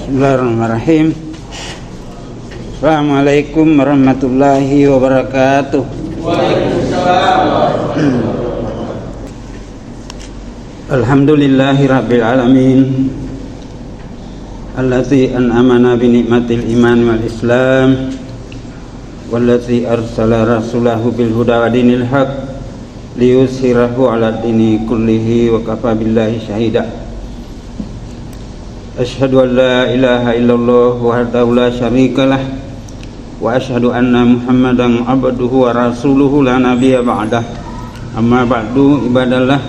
Bismillahirrahmanirrahim. Assalamualaikum warahmatullahi wabarakatuh. Waalaikumsalam. Alhamdulillahirabbil alamin. Allazi an'amana bi ni'matil iman wal islam. Wallazi arsala rasulahu bil huda wa dinil haq liyuzhirahu 'ala dini kullihi wa kafa billahi syahida. Asyhadu an la ilaha illallah wahdahu la syarikalah wa asyhadu anna Muhammadan abduhu wa rasuluhu la nabiyya ba'dah. Amma ba'du, ibadallah,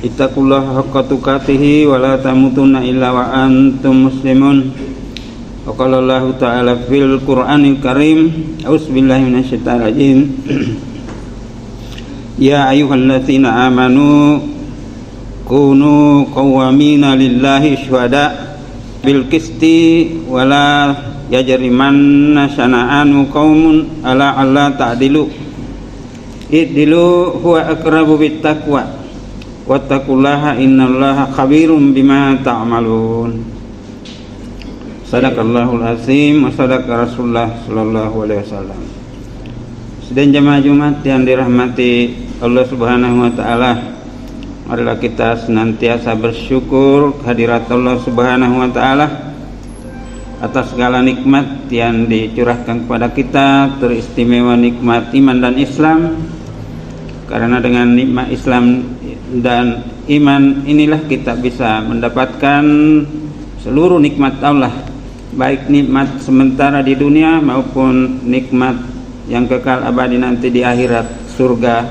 ittaqullaha haqqa tuqatih wa la tamutunna illa wa antum muslimun. Wa qala Allah ta'ala fil Qur'anil Karim, a'udzubillahi minasyaitonir rajim. Ya ayyuhalladzina amanu kunu qawwamina lillahi syuhada bil qisti wala yajrimanna syana'anu qaumun ala alla ta'dilu iddilu huwa aqrabu bit taqwa wattaqullaha innallaha khabirum bima ta'malun. Sadaqallahul azim wa sadaqa rasulullah sallallahu alaihi wasallam. Sedang jamaah Jumat yang dirahmati Allah Subhanahu wa taala, marilah kita senantiasa bersyukur kehadirat Allah Subhanahu wa taala atas segala nikmat yang dicurahkan kepada kita, teristimewa nikmat iman dan Islam. Karena dengan nikmat Islam dan iman inilah kita bisa mendapatkan seluruh nikmat Allah, baik nikmat sementara di dunia maupun nikmat yang kekal abadi nanti di akhirat, surga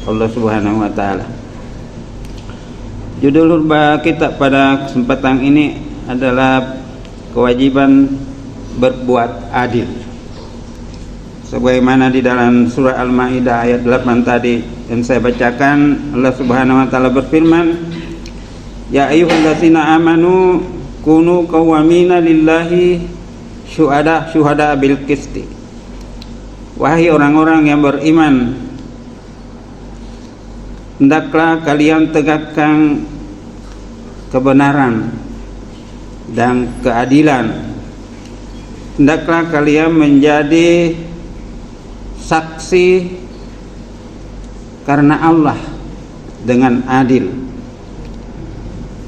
Allah Subhanahu wa taala. Judul khutbah kita pada kesempatan ini adalah kewajiban berbuat adil. Sebagaimana di dalam surah Al-Maidah ayat 8 tadi yang saya bacakan, Allah Subhanahu wa taala berfirman, Ya ayyuhallazina amanu kunu qawwamina lillahi syuhada bil qisti. Wahai orang-orang yang beriman, hendaklah kalian tegakkan kebenaran dan keadilan. Hendaklah kalian menjadi saksi karena Allah dengan adil.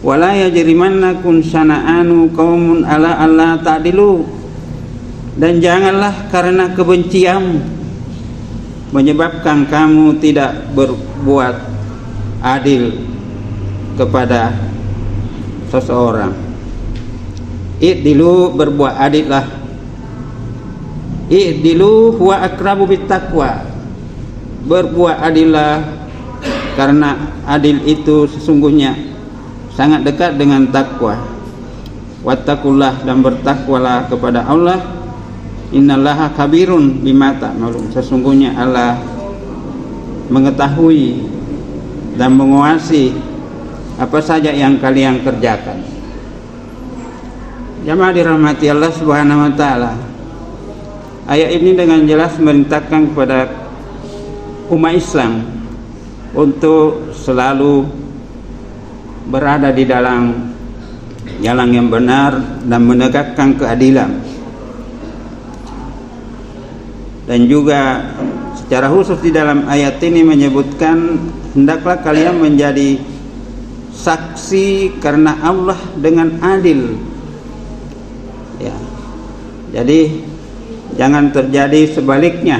Wala yajrimannakum syana'anu qaumun ala alla ta'dilu. Dan janganlah karena kebencian menyebabkan kamu tidak berbuat adil kepada seseorang. I'dilu, berbuat adillah. I'dilu huwa aqrabu bit taqwa. Berbuat adillah karena adil itu sesungguhnya sangat dekat dengan takwa. Wattaqullah, dan bertakwalah kepada Allah. Innallaha khabirun bima ta'malun. Sesungguhnya Allah mengetahui dan menguasai apa saja yang kalian kerjakan. Jamaah dirahmati Allah Subhanahu wa taala, ayat ini dengan jelas memerintahkan kepada umat Islam untuk selalu berada di dalam jalan yang benar dan menegakkan keadilan. Dan juga secara khusus di dalam ayat ini menyebutkan, hendaklah kalian menjadi saksi karena Allah dengan adil. Ya. Jadi jangan terjadi sebaliknya.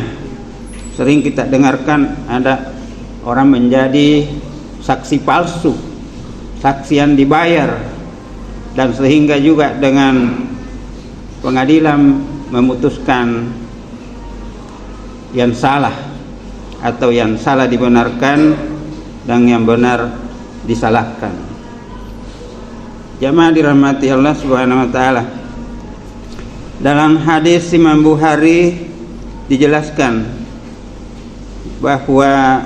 Sering kita dengarkan ada orang menjadi saksi palsu, saksi yang dibayar, dan sehingga juga dengan pengadilan memutuskan yang salah, atau yang salah dibenarkan dan yang benar disalahkan. Jamaah dirahmati Allah Subhanahu wa taala, dalam hadis Imam Bukhari dijelaskan bahwa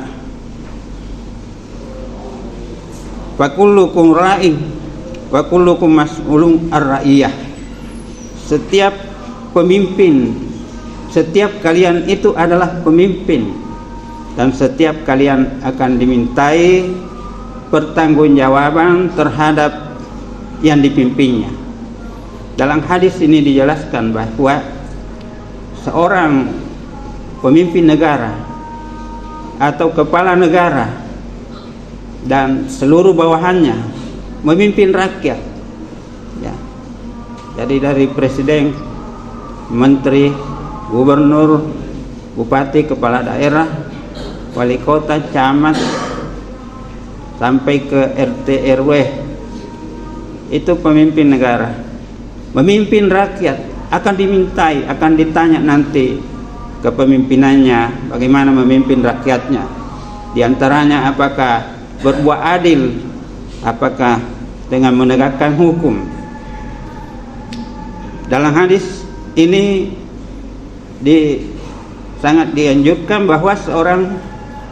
fakullukum ra'in wa kullukum mas'ulun ar-ra'iyah. Setiap pemimpin, setiap kalian itu adalah pemimpin, dan setiap kalian akan dimintai pertanggungjawaban terhadap yang dipimpinnya. dalam hadis ini dijelaskan bahwa seorang pemimpin negara atau kepala negara dan seluruh bawahannya memimpin rakyat, ya. Jadi dari presiden, menteri, gubernur, bupati, kepala daerah, wali kota, camat, sampai ke RT RW, itu pemimpin negara. Memimpin rakyat akan dimintai, akan ditanya nanti kepemimpinannya, bagaimana memimpin rakyatnya. Di antaranya apakah berbuat adil, apakah dengan menegakkan hukum. Dalam hadis ini sangat dianjurkan bahwa seorang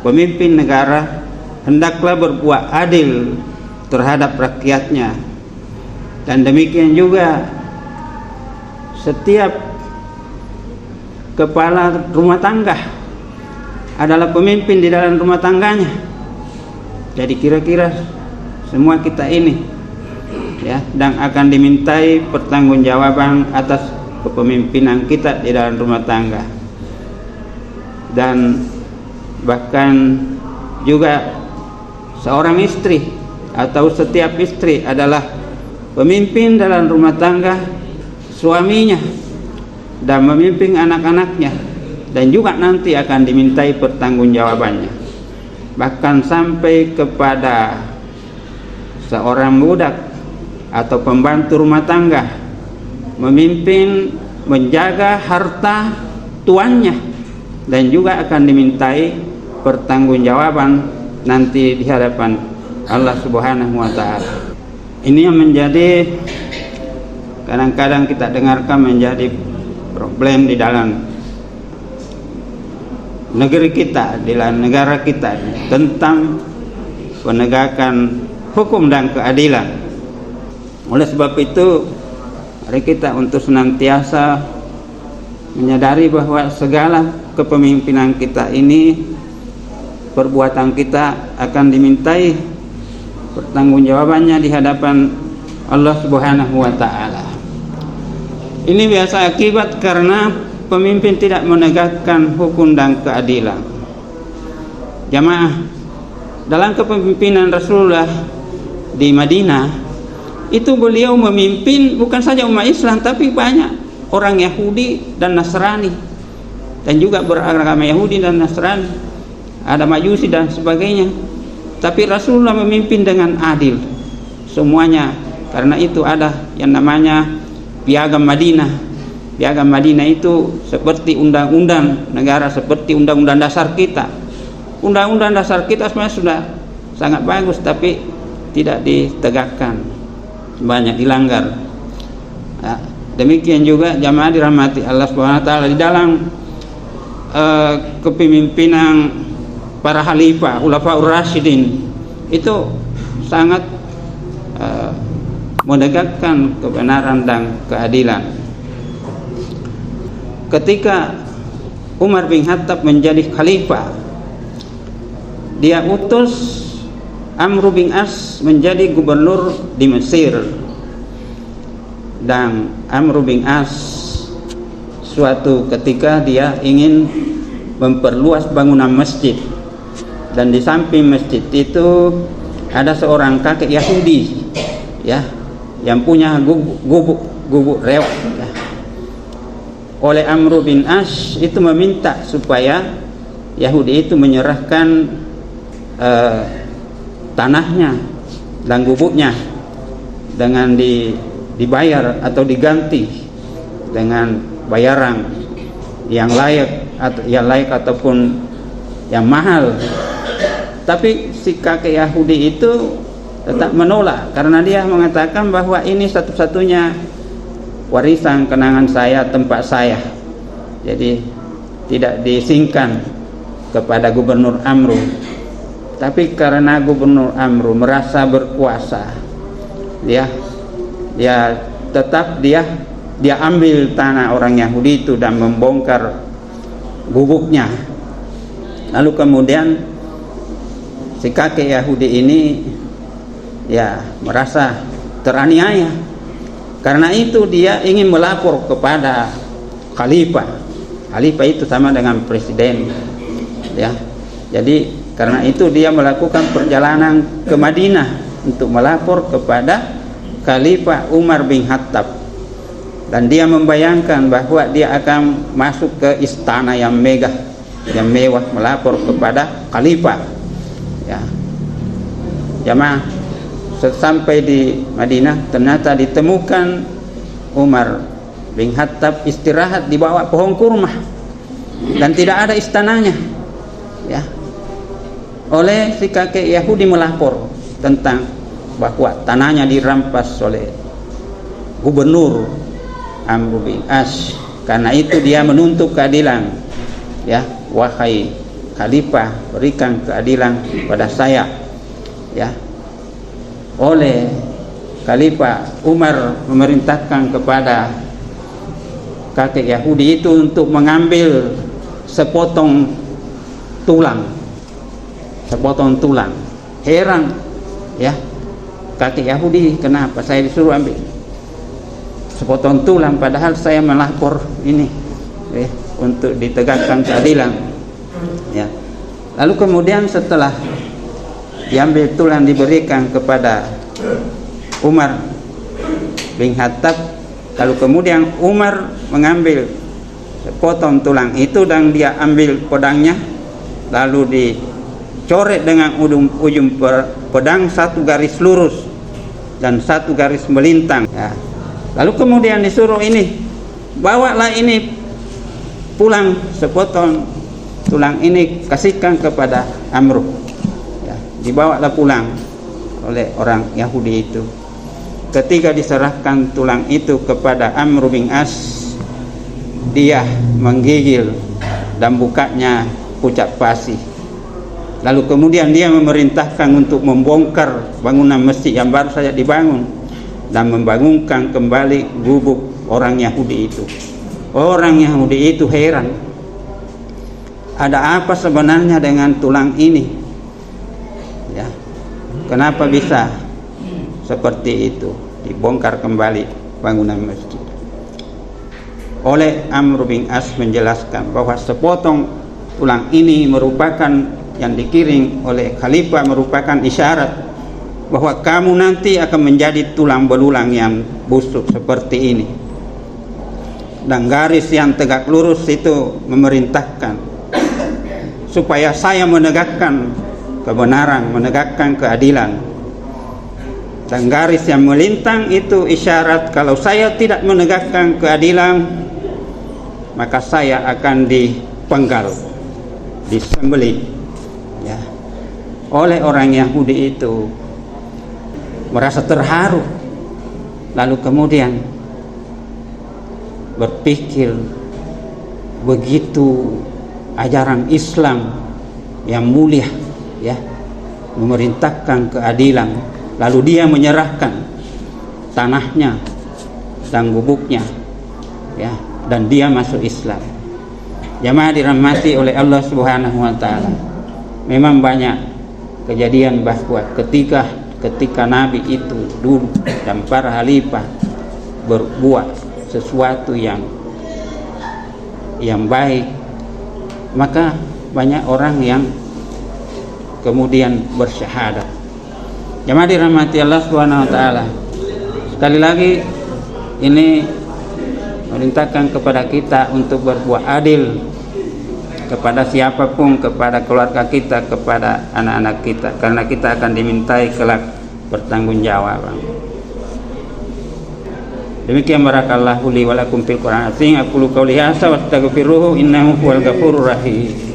pemimpin negara hendaklah berbuat adil terhadap rakyatnya, dan demikian juga setiap kepala rumah tangga adalah pemimpin di dalam rumah tangganya. Jadi kira-kira semua kita ini, ya, dan akan dimintai pertanggungjawaban atas kepemimpinan kita di dalam rumah tangga. Dan bahkan juga seorang istri atau setiap istri adalah pemimpin dalam rumah tangga suaminya dan memimpin anak-anaknya, dan juga nanti akan dimintai pertanggungjawabannya. Bahkan sampai kepada seorang budak atau pembantu rumah tangga memimpin, menjaga harta tuannya, dan juga akan dimintai pertanggungjawaban nanti di hadapan Allah Subhanahu wa taala. Ini yang menjadi kadang-kadang kita dengarkan menjadi problem di dalam negeri kita, di dalam negara kita, tentang penegakan hukum dan keadilan. Oleh sebab itu, mari kita untuk senantiasa menyadari bahwa segala kepemimpinan kita ini, perbuatan kita akan dimintai pertanggungjawabannya di hadapan Allah Subhanahu wa taala. Ini biasa akibat karena pemimpin tidak menegakkan hukum dan keadilan. Jamaah, dalam kepemimpinan Rasulullah di Madinah itu beliau memimpin bukan saja umat Islam, tapi banyak orang Yahudi dan Nasrani, dan juga beragama Yahudi dan Nasrani, ada Majusi dan sebagainya. Tapi Rasulullah memimpin dengan adil semuanya. Karena itu ada yang namanya Piagam Madinah. Piagam Madinah itu seperti undang-undang negara, seperti undang-undang dasar kita. Undang-undang dasar kita sebenarnya sudah sangat bagus, tapi tidak ditegakkan, banyak dilanggar. Nah, demikian juga jamaah dirahmati Allah Subhanahu wa taala, di dalam kepemimpinan para khalifah, Khulafaur Rasyidin, itu sangat menegakkan kebenaran dan keadilan. Ketika Umar bin Khattab menjadi khalifah, dia utus Amr bin As menjadi gubernur di Mesir. Dan Amr bin As suatu ketika dia ingin memperluas bangunan masjid, dan di samping masjid itu ada seorang kakek Yahudi, ya, yang punya gubuk rewat, ya. Oleh Amr bin As itu meminta supaya Yahudi itu menyerahkan tanahnya dan gubuknya dengan dibayar atau diganti dengan bayaran yang layak ataupun yang mahal. Tapi si kakek Yahudi itu tetap menolak, karena dia mengatakan bahwa ini satu-satunya warisan kenangan saya, tempat saya. Jadi tidak disingkan kepada Gubernur Amr. Tapi karena Gubernur Amr merasa berkuasa, dia tetap dia ambil tanah orang Yahudi itu dan membongkar gubuknya. Lalu kemudian si kakek Yahudi ini ya merasa teraniaya, Karena itu dia ingin melapor kepada khalifah. Khalifah itu sama dengan presiden, ya. Jadi karena itu dia melakukan perjalanan ke Madinah untuk melapor kepada Khalifah Umar bin Khattab. Dan dia membayangkan bahwa dia akan masuk ke istana yang megah, yang mewah, melapor kepada khalifah, ya. Jamaah, sampai di Madinah ternyata ditemukan Umar bin Khattab istirahat di bawah pohon kurma dan tidak ada istananya, ya. Oleh si kakek Yahudi melapor tentang bahwa tanahnya dirampas oleh gubernur Amr bin As. Karena itu dia menuntut keadilan, ya. Wahai khalifah, berikan keadilan pada saya, ya. Oleh Khalifah Umar memerintahkan kepada kakek Yahudi itu untuk mengambil sepotong tulang. Heran, ya, kakek Yahudi, kenapa saya disuruh ambil sepotong tulang padahal saya melapor ini, ya, untuk ditegakkan keadilan, ya. Lalu kemudian setelah diambil tulang diberikan kepada Umar bin Khattab, lalu kemudian Umar mengambil sepotong tulang itu dan dia ambil pedangnya, lalu dicoret dengan ujung pedang satu garis lurus dan satu garis melintang, ya. Lalu kemudian disuruh ini, bawalah ini pulang, sepotong tulang ini kasihkan kepada Amr. Dibawalah pulang oleh orang Yahudi itu. Ketika diserahkan tulang itu kepada Amr bin As, dia menggigil dan bukanya pucat pasi. Lalu kemudian dia memerintahkan untuk membongkar bangunan masjid yang baru saja dibangun dan membangunkan kembali gubuk orang Yahudi itu. Orang Yahudi itu heran, ada apa sebenarnya dengan tulang ini? Ya, kenapa bisa seperti itu? Dibongkar kembali bangunan masjid. Oleh Amr bin As menjelaskan bahwa sepotong tulang ini merupakan yang dikirim oleh khalifah, merupakan isyarat bahwa kamu nanti akan menjadi tulang belulang yang busuk seperti ini. Dan garis yang tegak lurus itu memerintahkan supaya saya menegakkan kebenaran, menegakkan keadilan. Dan garis yang melintang itu isyarat kalau saya tidak menegakkan keadilan, maka saya akan dipenggal, disembelih, ya. Oleh orang Yahudi itu merasa terharu, lalu kemudian berpikir, begitu ajaran Islam yang mulia, ya, memerintahkan keadilan, lalu dia menyerahkan tanahnya dan gubuknya, ya, dan dia masuk Islam. Jamaah dirahmati oleh Allah Subhanahu wa taala. Memang banyak kejadian bahwa ketika Nabi itu dulu dan para khalifah berbuat sesuatu yang baik, maka banyak orang yang kemudian bersyahadat. Jamaah dirahmati Allah Subhanahu wa taala. Sekali lagi ini merintahkan kepada kita untuk berbuat adil kepada siapapun, kepada keluarga kita, kepada anak-anak kita, karena kita akan dimintai kelak pertanggungjawaban. Demikian barakallahu li wa lakum fil Qur'an azim. Aqulu qouli hadza wa astaghfiruhu innahu huwal ghafurur rahim.